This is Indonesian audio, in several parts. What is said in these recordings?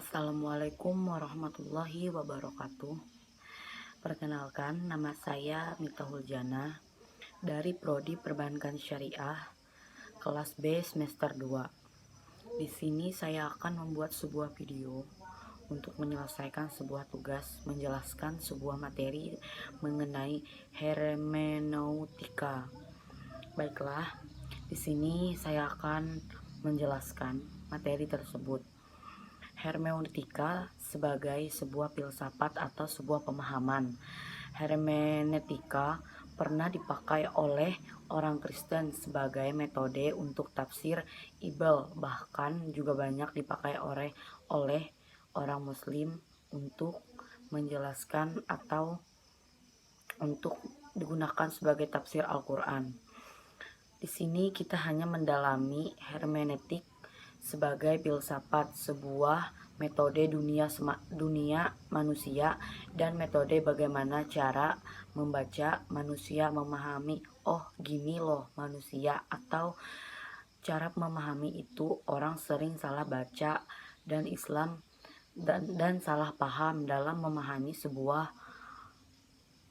Assalamualaikum warahmatullahi wabarakatuh. Perkenalkan, nama saya Mitahul Jana dari Prodi Perbankan Syariah kelas B semester 2. Di sini saya akan membuat sebuah video untuk menyelesaikan sebuah tugas menjelaskan sebuah materi mengenai hermeneutika. Baiklah, di sini saya akan menjelaskan materi tersebut. Hermeneutika sebagai sebuah filsafat atau sebuah pemahaman. Hermeneutika pernah dipakai oleh orang Kristen sebagai metode untuk tafsir Bible, bahkan juga banyak dipakai oleh orang Muslim untuk menjelaskan atau untuk digunakan sebagai tafsir Al-Quran. Di sini kita hanya mendalami hermeneutik sebagai filsafat, sebuah metode dunia manusia dan metode bagaimana cara membaca manusia memahami, oh gini loh manusia, atau cara memahami itu orang sering salah baca dan Islam dan salah paham dalam memahami sebuah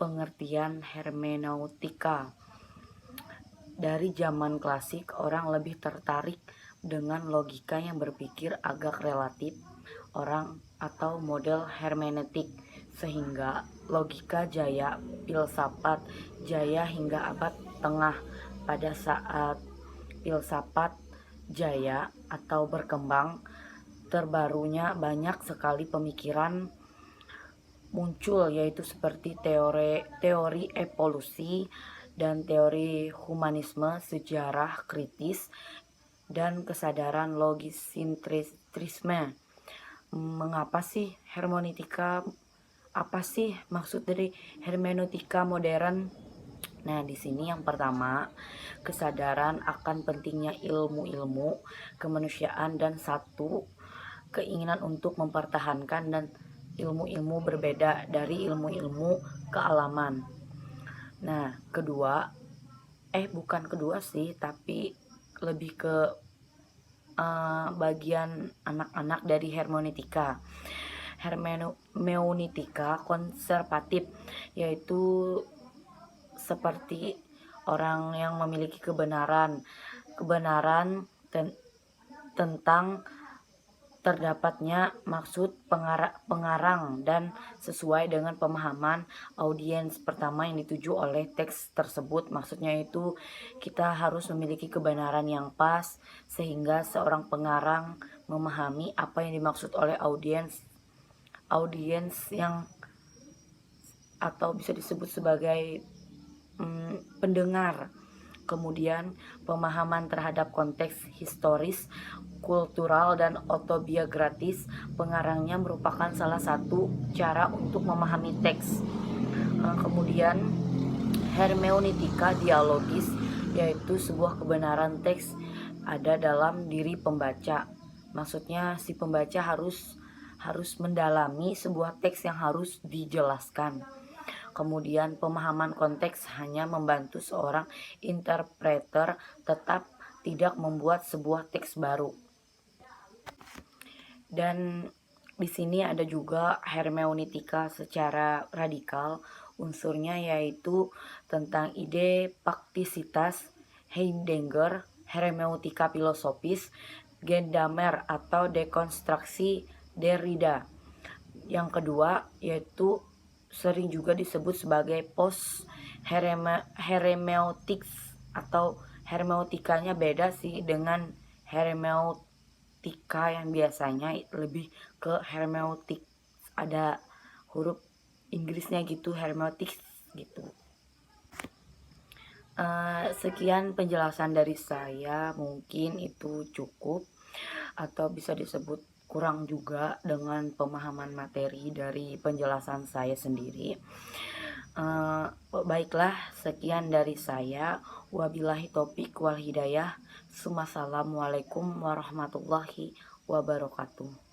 pengertian hermeneutika. Dari zaman klasik, orang lebih tertarik dengan logika yang berpikir agak relatif orang atau model hermeneutik, sehingga logika jaya, filsafat jaya hingga abad tengah. Pada saat filsafat jaya atau berkembang, terbarunya banyak sekali pemikiran muncul, yaitu seperti teori evolusi dan teori humanisme, sejarah kritis, dan kesadaran logisintrisme. Mengapa sih hermeneutika? Apa sih maksud dari hermeneutika modern? Nah, di sini yang pertama, kesadaran akan pentingnya ilmu-ilmu kemanusiaan dan satu keinginan untuk mempertahankan dan ilmu-ilmu berbeda dari ilmu-ilmu kealaman. Nah, bukan kedua sih, tapi lebih ke bagian anak-anak dari hermeneutika. Hermeneutika konservatif, yaitu seperti orang yang memiliki kebenaran tentang terdapatnya maksud pengarang dan sesuai dengan pemahaman audiens pertama yang dituju oleh teks tersebut. Maksudnya itu kita harus memiliki kebenaran yang pas sehingga seorang pengarang memahami apa yang dimaksud oleh audiens yang atau bisa disebut sebagai pendengar. Kemudian pemahaman terhadap konteks historis, kultural, dan autobiografis pengarangnya merupakan salah satu cara untuk memahami teks. Kemudian hermeneutika dialogis, yaitu sebuah kebenaran teks ada dalam diri pembaca. Maksudnya si pembaca harus mendalami sebuah teks yang harus dijelaskan. Kemudian pemahaman konteks hanya membantu seorang interpreter tetap tidak membuat sebuah teks baru. Dan di sini ada juga hermeneutika secara radikal. Unsurnya yaitu tentang ide praktisitas Heidegger, hermeneutika filosofis Gadamer atau dekonstruksi Derrida. Yang kedua yaitu sering juga disebut sebagai post hermeneutics, atau hermeneutikanya beda sih dengan hermeneutika yang biasanya lebih ke hermeneutik, ada huruf Inggrisnya gitu, hermeneutics gitu. Sekian penjelasan dari saya, mungkin itu cukup atau bisa disebut kurang juga dengan pemahaman materi dari penjelasan saya sendiri. Baiklah, sekian dari saya. Wabillahi taufik wal hidayah. Assalamualaikum warahmatullahi wabarakatuh.